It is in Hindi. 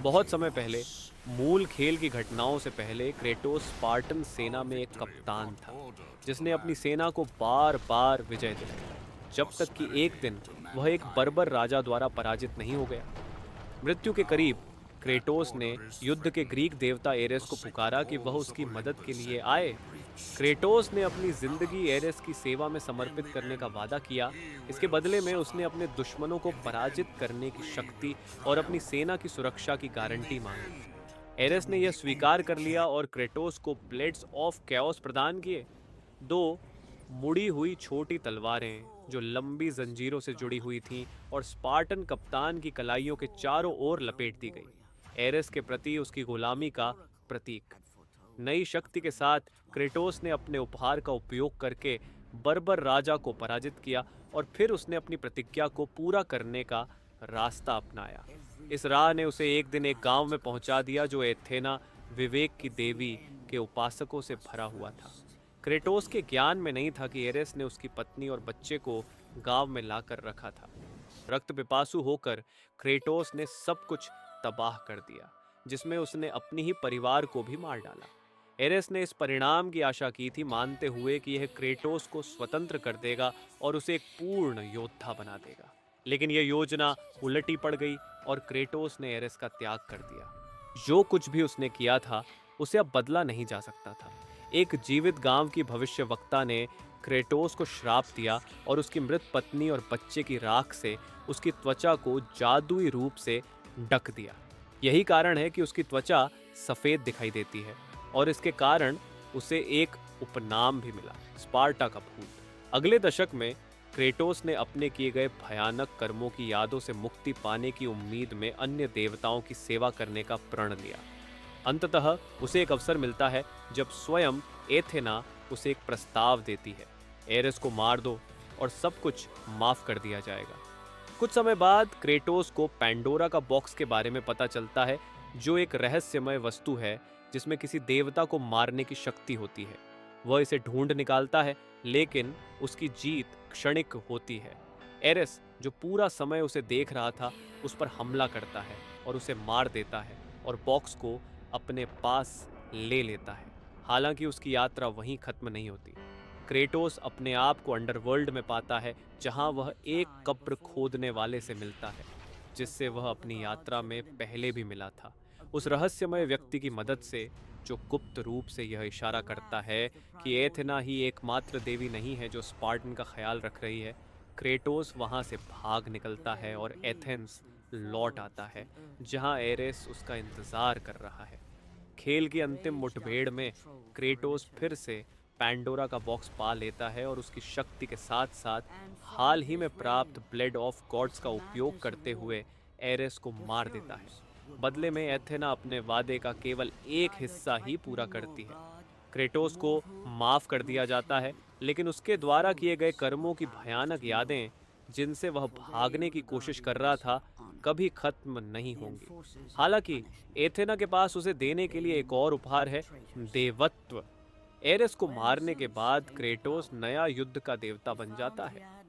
बहुत समय पहले, मूल खेल की घटनाओं से पहले क्रेटोस स्पार्टन सेना में एक कप्तान था, जिसने अपनी सेना को बार-बार विजय दिलाई, जब तक कि एक दिन वह एक बर्बर राजा द्वारा पराजित नहीं हो गया। मृत्यु के करीब, क्रेटोस ने युद्ध के ग्रीक देवता एरेस को पुकारा कि वह उसकी मदद के लिए आए। क्रेटोस ने अपनी जिंदगी एरेस की सेवा में समर्पित करने का वादा किया। इसके बदले में उसने अपने दुश्मनों को पराजित करने की शक्ति और अपनी सेना की सुरक्षा की गारंटी मांगी। एरेस ने यह स्वीकार कर लिया और क्रेटोस को ब्लेड्स ऑफ कैओस प्रदान किए, दो मुड़ी हुई छोटी तलवारें जो लंबी जंजीरों से जुड़ी हुई थीं और स्पार्टन कप्तान की कलाइयों के चारों ओर लपेट दी गई, एरेस के प्रति उसकी गुलामी का प्रतीक। नई शक्ति के साथ क्रेटोस ने अपने उपहार का उपयोग करके बर्बर राजा को पराजित किया और फिर उसने अपनी प्रतिज्ञा को पूरा करने का रास्ता अपनाया। इस राह ने उसे एक दिन एक गांव में पहुंचा दिया जो एथेना, विवेक की देवी के उपासकों से भरा हुआ था। क्रेटोस के ज्ञान में नहीं था कि एरेस ने उसकी पत्नी और बच्चे को गांव में लाकर रखा था। रक्त पिपासु होकर क्रेटोस ने सब कुछ तबाह कर दिया, जिसमें उसने अपनी ही परिवार को भी मार डाला। एरेस ने इस परिणाम की आशा की थी, मानते हुए कि यह क्रेटोस को स्वतंत्र कर देगा और उसे एक पूर्ण योद्धा बना देगा। लेकिन यह योजना उलटी पड़ गई और क्रेटोस ने एरेस का त्याग कर दिया। जो कुछ भी उसने किया था, उसे अब बदला नहीं जा सकता था। एक जीवित गांव की भविष्यवक्ता ने क्रेटोस को श्राप दिया और उसकी मृत पत्नी और बच्चे की राख से उसकी त्वचा को जादुई रूप से ढक दिया। यही कारण है कि उसकी त्वचा सफेद दिखाई देती है और इसके कारण उसे एक उपनाम भी मिला, स्पार्टा का भूत। अगले दशक में क्रेटोस ने अपने किए गए भयानक कर्मों की यादों से मुक्ति पाने की उम्मीद में अन्य देवताओं की सेवा करने का प्रण लिया। अंततः उसे एक अवसर मिलता है जब स्वयं एथेना उसे एक प्रस्ताव देती है, एरेस को मार दो और सब कुछ माफ कर दिया जाएगा। कुछ समय बाद क्रेटोस को पैंडोरा का बॉक्स के बारे में पता चलता है, जो एक रहस्यमय वस्तु है जिसमें किसी देवता को मारने की शक्ति होती है। वह इसे ढूंढ निकालता है, लेकिन उसकी जीत क्षणिक होती है। एरेस, जो पूरा समय उसे देख रहा था, उस पर हमला करता है और उसे मार देता है और बॉक्स को अपने पास ले लेता है। हालांकि उसकी यात्रा वहीं खत्म नहीं होती। क्रेटोस अपने आप को अंडरवर्ल्ड में पाता है, जहां वह एक कब्र खोदने वाले से मिलता है, जिससे वह अपनी यात्रा में पहले भी मिला था। उस रहस्यमय व्यक्ति की मदद से, जो गुप्त रूप से यह इशारा करता है कि एथेना ही एकमात्र देवी नहीं है जो स्पार्टन का ख्याल रख रही है। क्रेटोस वहां से भाग निकलता है और एथेंस लौट आता है, जहां एरेस उसका इंतजार कर रहा है। खेल की अंतिम मुठभेड़ में क्रेटोस फिर से पैंडोरा का बॉक्स पा लेता है और उसकी शक्ति के साथ साथ हाल ही में प्राप्त ब्लेड ऑफ गॉड्स का उपयोग करते हुए एरेस को मार देता है। बदले में एथेना अपने वादे का केवल एक हिस्सा ही पूरा करती है। क्रेटोस को माफ कर दिया जाता है, लेकिन उसके द्वारा किए गए कर्मों की भयानक यादें, जिनसे वह भागने की कोशिश कर रहा था, कभी खत्म नहीं होंगी। हालांकि एथेना के पास उसे देने के लिए एक और उपहार है, देवत्व। एरेस को मारने के बाद क्रेटोस नया युद्ध का देवता बन जाता है।